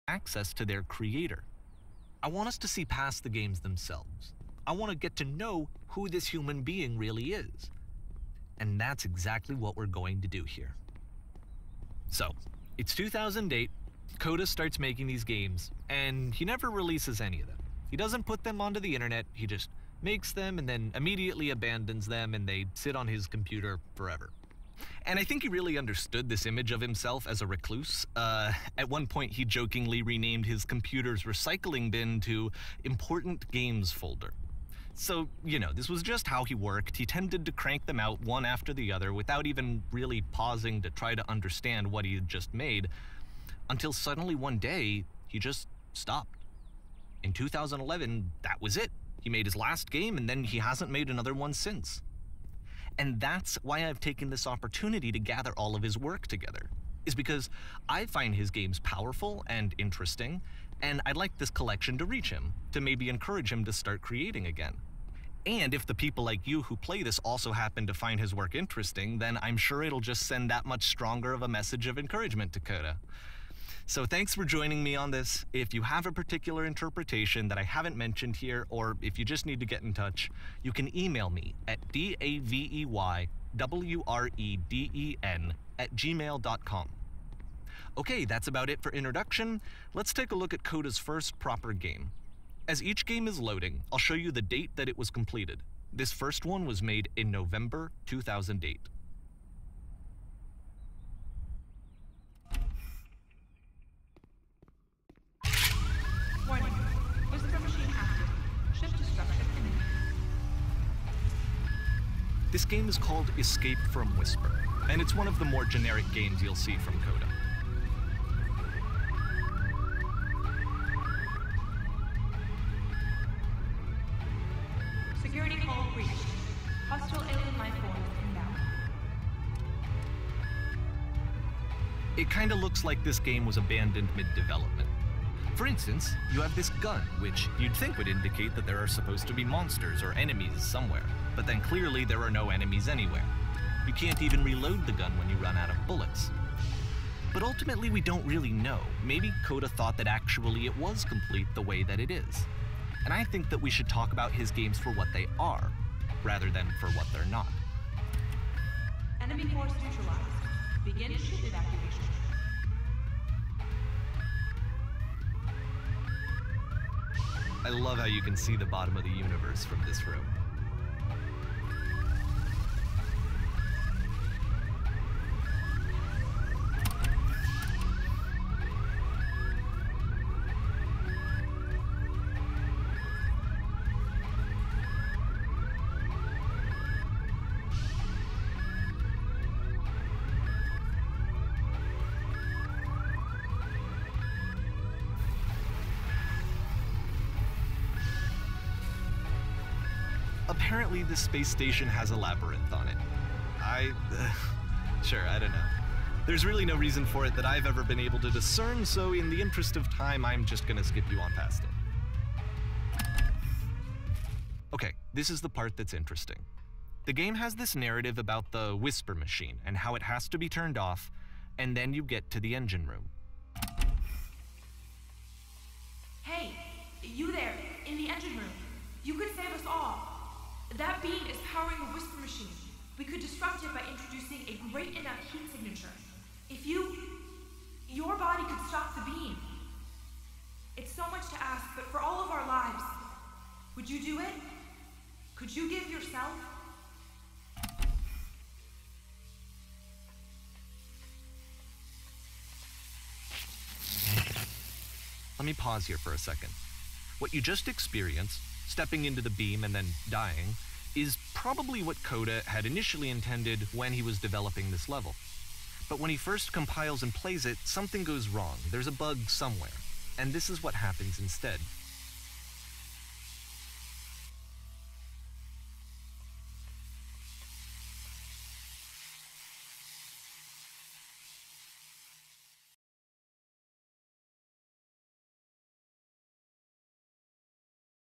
access to their creator. I want us to see past the games themselves. I want to get to know who this human being really is. And that's exactly what we're going to do here. So, it's 2008, Coda starts making these games, and he never releases any of them. He doesn't put them onto the internet, he just makes them and then immediately abandons them, and they sit on his computer forever. And I think he really understood this image of himself as a recluse. At one point, he jokingly renamed his computer's recycling bin to Important Games Folder. So, you know, this was just how he worked. He tended to crank them out one after the other without even really pausing to try to understand what he had just made, until suddenly one day, he just stopped. In 2011, that was it. He made his last game, and then he hasn't made another one since. And that's why I've taken this opportunity to gather all of his work together, is because I find his games powerful and interesting, and I'd like this collection to reach him, to maybe encourage him to start creating again. And if the people like you who play this also happen to find his work interesting, then I'm sure it'll just send that much stronger of a message of encouragement to Coda. So thanks for joining me on this. If you have a particular interpretation that I haven't mentioned here, or if you just need to get in touch, you can email me at daveywreden@gmail.com. Okay, that's about it for introduction. Let's take a look at Coda's first proper game. As each game is loading, I'll show you the date that it was completed. This first one was made in November 2008. Warning. Whisper machine active. Shift destruction imminent. This game is called Escape from Whisper, and it's one of the more generic games you'll see from Coda. Security hull breached. Hostile alien life form inbound. It kinda looks like this game was abandoned mid-development. For instance, you have this gun, which you'd think would indicate that there are supposed to be monsters or enemies somewhere, but then clearly there are no enemies anywhere. You can't even reload the gun when you run out of bullets. But ultimately we don't really know. Maybe Coda thought that actually it was complete the way that it is. And I think that we should talk about his games for what they are, rather than for what they're not. Enemy force neutralized. Begin ship evacuation. I love how you can see the bottom of the universe from this room. Apparently, this space station has a labyrinth on it. Sure, I don't know. There's really no reason for it that I've ever been able to discern, so in the interest of time, I'm just gonna skip you on past it. Okay, this is the part that's interesting. The game has this narrative about the Whisper machine and how it has to be turned off, and then you get to the engine room. Hey, you there, in the engine room. You could save us all. That beam is powering the Whisper machine. We could disrupt it by introducing a great enough heat signature. If your body could stop the beam. It's so much to ask, but for all of our lives, would you do it? Could you give yourself? Let me pause here for a second. What you just experienced, stepping into the beam and then dying, is probably what Coda had initially intended when he was developing this level. But when he first compiles and plays it, something goes wrong. There's a bug somewhere, and this is what happens instead.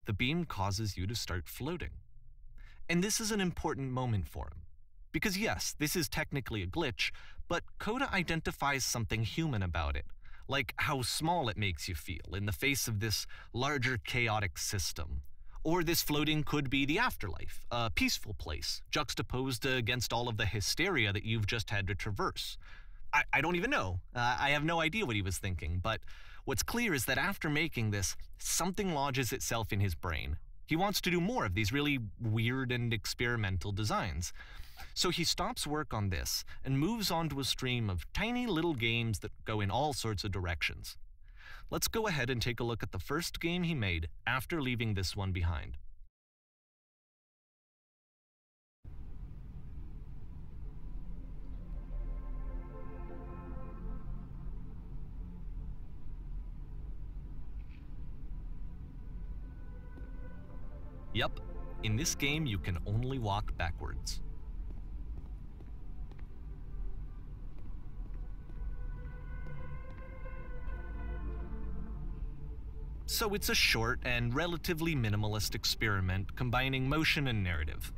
The beam causes you to start floating. And this is an important moment for him. Because yes, this is technically a glitch, but Coda identifies something human about it. like how small it makes you feel in the face of this larger chaotic system. Or this floating could be the afterlife, a peaceful place, juxtaposed against all of the hysteria that you've just had to traverse. I don't even know. I have no idea what he was thinking, but what's clear is that after making this, something lodges itself in his brain. He wants to do more of these really weird and experimental designs. So he stops work on this and moves on to a stream of tiny little games that go in all sorts of directions. Let's go ahead and take a look at the first game he made after leaving this one behind. Yup, in this game you can only walk backwards. So it's a short and relatively minimalist experiment combining motion and narrative.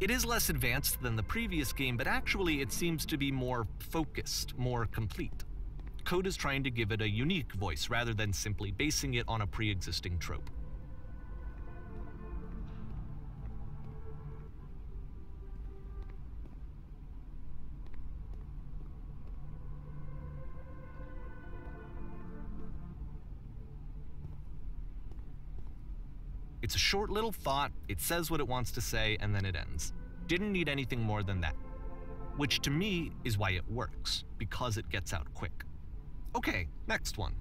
It is less advanced than the previous game, but actually it seems to be more focused, more complete. Coda's trying to give it a unique voice rather than simply basing it on a pre-existing trope. It's a short little thought, it says what it wants to say, and then it ends. Didn't need anything more than that. Which to me is why it works, because it gets out quick. Okay, next one.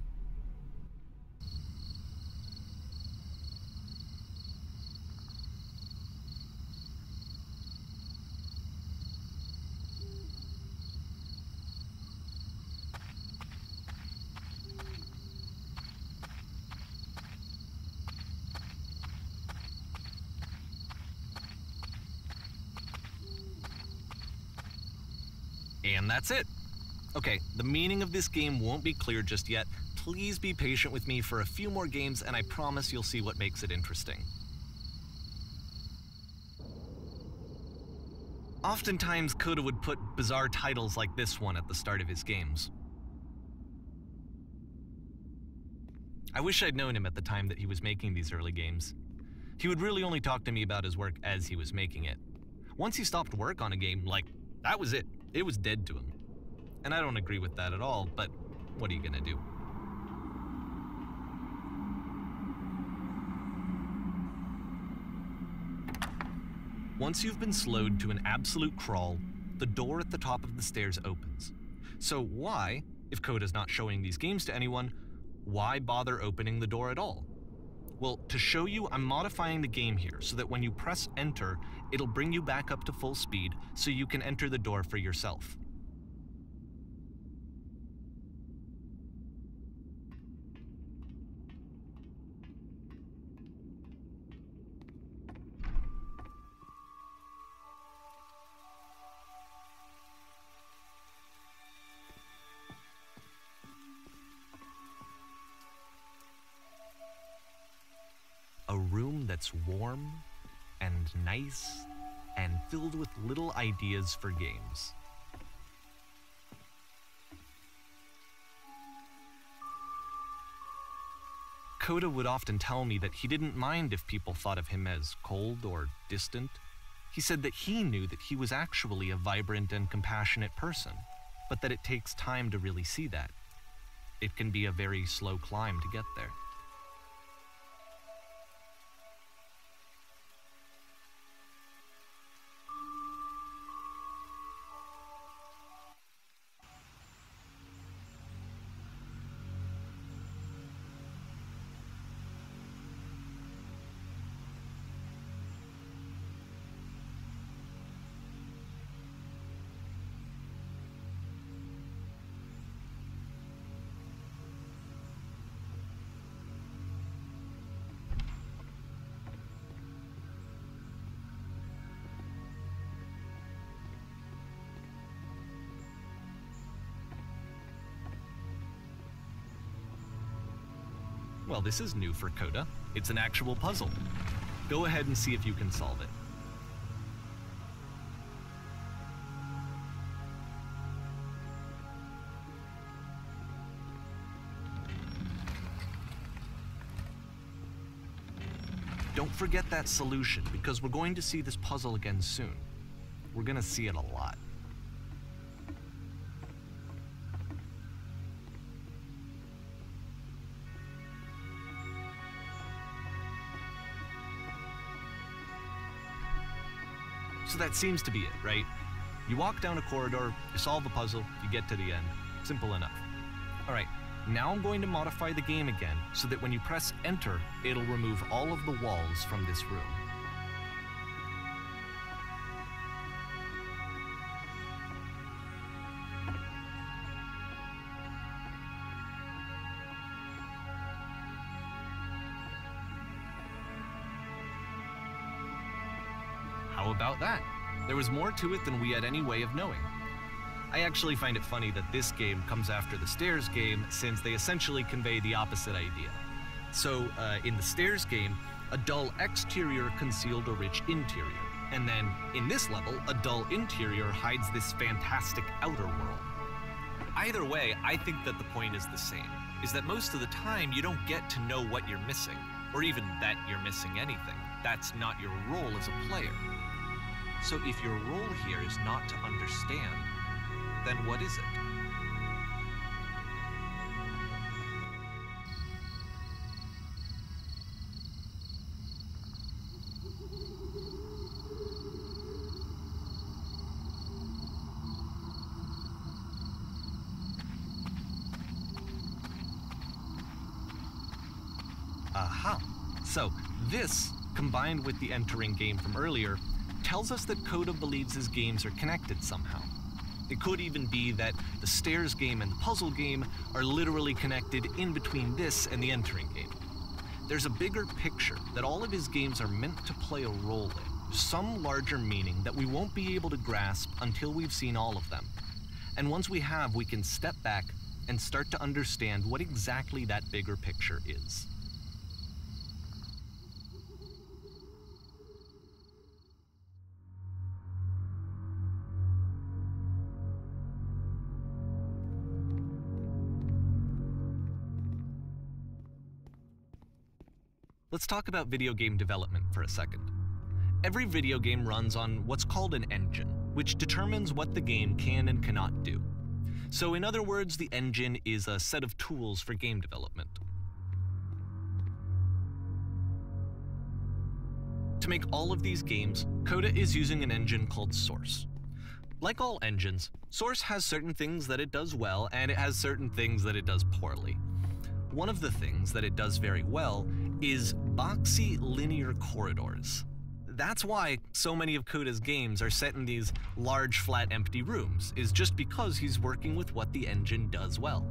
And that's it. Okay, the meaning of this game won't be clear just yet. Please be patient with me for a few more games and I promise you'll see what makes it interesting. Oftentimes, Coda would put bizarre titles like this one at the start of his games. I wish I'd known him at the time that he was making these early games. He would really only talk to me about his work as he was making it. Once he stopped work on a game, that was it. It was dead to him. And I don't agree with that at all, but what are you gonna do? Once you've been slowed to an absolute crawl, the door at the top of the stairs opens. So why, if Coda's not showing these games to anyone, why bother opening the door at all? Well, to show you, I'm modifying the game here so that when you press enter, it'll bring you back up to full speed so you can enter the door for yourself. A room that's warm and nice and filled with little ideas for games. Coda would often tell me that he didn't mind if people thought of him as cold or distant. He said that he knew that he was actually a vibrant and compassionate person, but that it takes time to really see that. It can be a very slow climb to get there. Well, this is new for Coda. It's an actual puzzle. Go ahead and see if you can solve it. don't forget that solution, because we're going to see this puzzle again soon. We're gonna see it a lot. So that seems to be it, right? You walk down a corridor, you solve a puzzle, you get to the end. Simple enough. All right, now I'm going to modify the game again so that when you press enter, it'll remove all of the walls from this room. How about that? There was more to it than we had any way of knowing. I actually find it funny that this game comes after the Stairs game, since they essentially convey the opposite idea. So, in the Stairs game, a dull exterior concealed a rich interior. And then, in this level, a dull interior hides this fantastic outer world. Either way, I think that the point is the same, is that most of the time you don't get to know what you're missing, or even that you're missing anything. That's not your role as a player. So if your role here is not to understand, then what is it? Aha! So this, combined with the entering game from earlier, tells us that Coda believes his games are connected somehow. It could even be that the Stairs game and the puzzle game are literally connected in between this and the entering game. There's a bigger picture that all of his games are meant to play a role in, some larger meaning that we won't be able to grasp until we've seen all of them. And once we have, we can step back and start to understand what exactly that bigger picture is. Let's talk about video game development for a second. Every video game runs on what's called an engine, which determines what the game can and cannot do. So in other words, the engine is a set of tools for game development. To make all of these games, Coda is using an engine called Source. Like all engines, Source has certain things that it does well, and it has certain things that it does poorly. One of the things that it does very well is boxy linear corridors. That's why so many of Coda's games are set in these large, flat, empty rooms, is just because he's working with what the engine does well.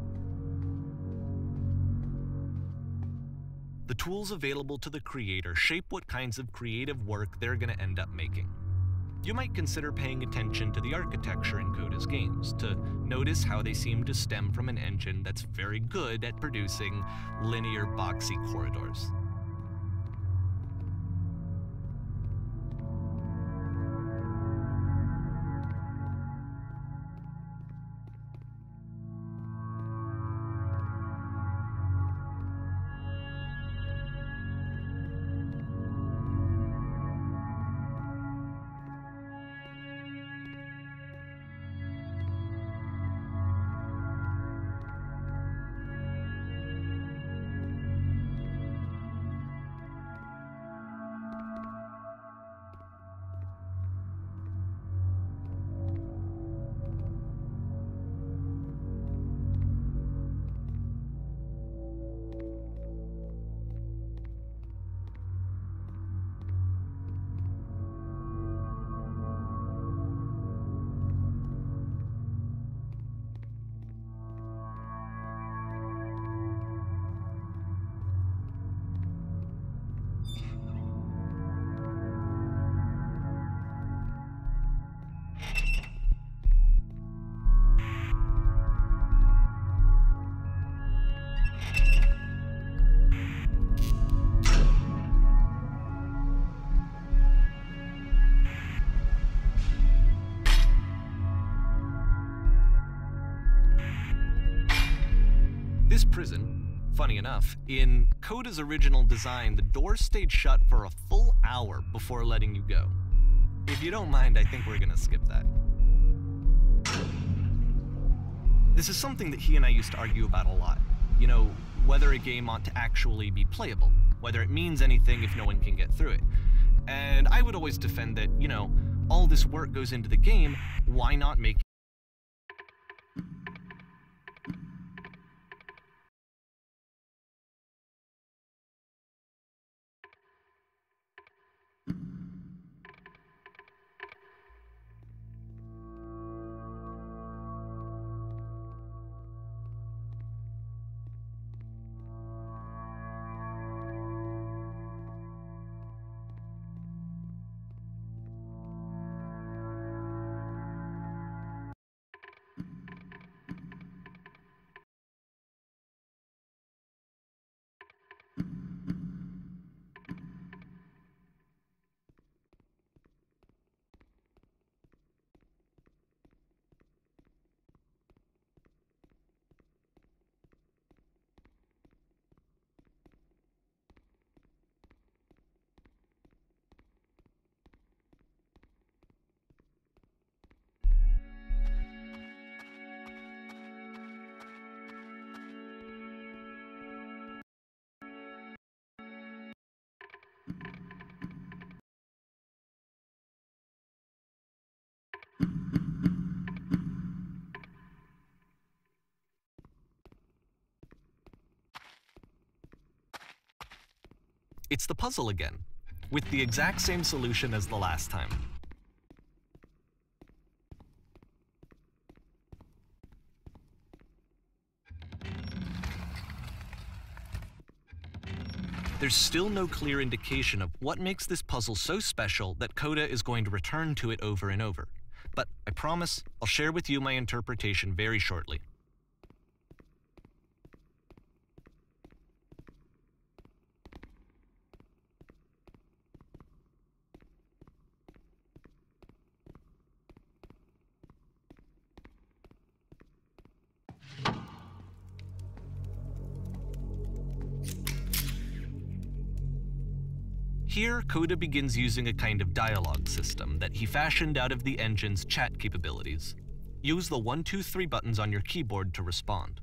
The tools available to the creator shape what kinds of creative work they're going to end up making. You might consider paying attention to the architecture in Coda's games to notice how they seem to stem from an engine that's very good at producing linear, boxy corridors. This prison Funny enough, in Coda's original design, the doors stayed shut for a full hour before letting you go. If you don't mind, I think we're gonna skip that. This is something that he and I used to argue about a lot. You know, whether a game ought to actually be playable, whether it means anything if no one can get through it. And I would always defend that, you know, all this work goes into the game, why not make It's the puzzle again, with the exact same solution as the last time. There's still no clear indication of what makes this puzzle so special that Coda is going to return to it over and over. But I promise I'll share with you my interpretation very shortly. Here, Coda begins using a kind of dialogue system that he fashioned out of the engine's chat capabilities. Use the 1, 2, 3 buttons on your keyboard to respond.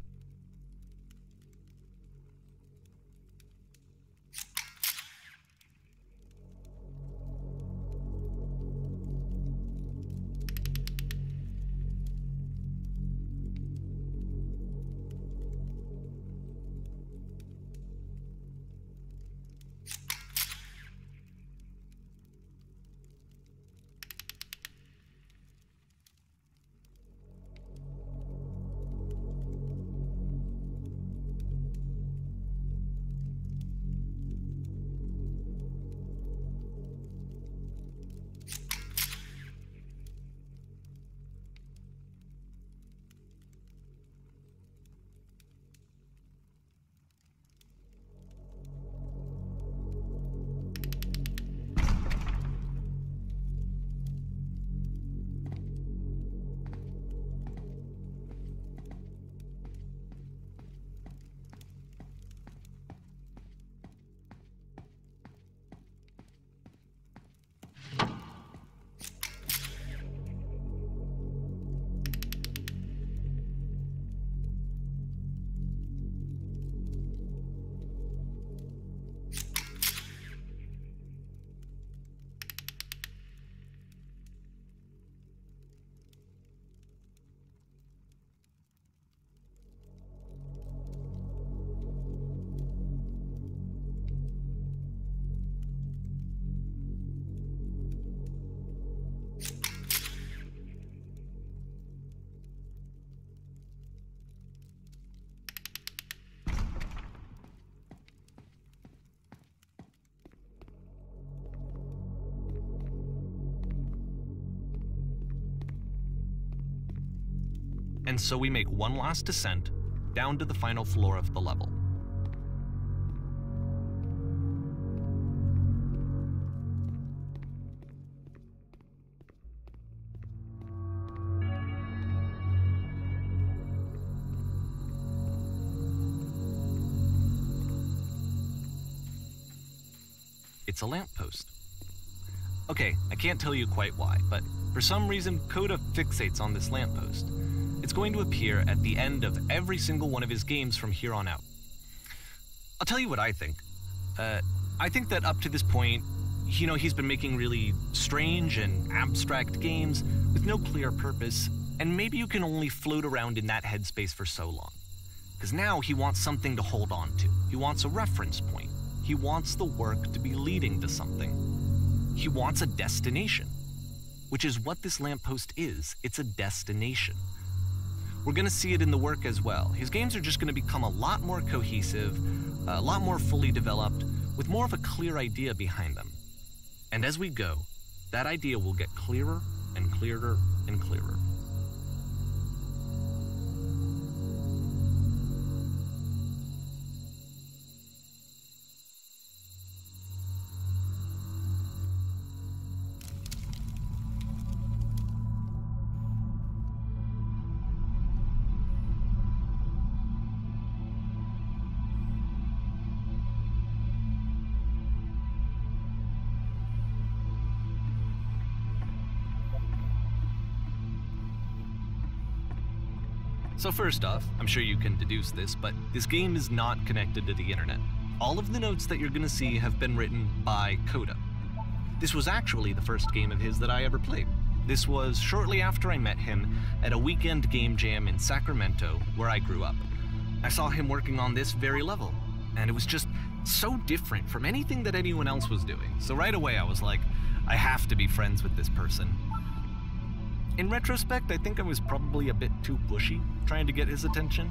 And so we make one last descent down to the final floor of the level. it's a lamppost. Okay, I can't tell you quite why, but for some reason, Coda fixates on this lamppost. It's going to appear at the end of every single one of his games from here on out. I'll tell you what I think. I think that up to this point, he's been making really strange and abstract games with no clear purpose, and maybe you can only float around in that headspace for so long. Because now he wants something to hold on to. He wants a reference point. He wants the work to be leading to something. He wants a destination, which is what this lamppost is. It's a destination. We're going to see it in the work as well. His games are just going to become a lot more cohesive, a lot more fully developed, with more of a clear idea behind them. And as we go, that idea will get clearer and clearer and clearer. So first off, I'm sure you can deduce this, but this game is not connected to the internet. All of the notes that you're going to see have been written by Coda. This was actually the first game of his that I ever played. This was shortly after I met him at a weekend game jam in Sacramento, where I grew up. I saw him working on this very level, and it was just so different from anything that anyone else was doing. So right away I was like, I have to be friends with this person. In retrospect, I think I was probably a bit too pushy, trying to get his attention.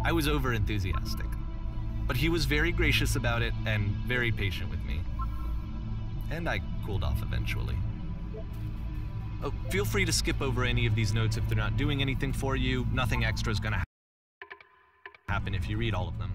I was over-enthusiastic. But he was very gracious about it and very patient with me. And I cooled off eventually. Oh, feel free to skip over any of these notes if they're not doing anything for you. Nothing extra is gonna happen if you read all of them.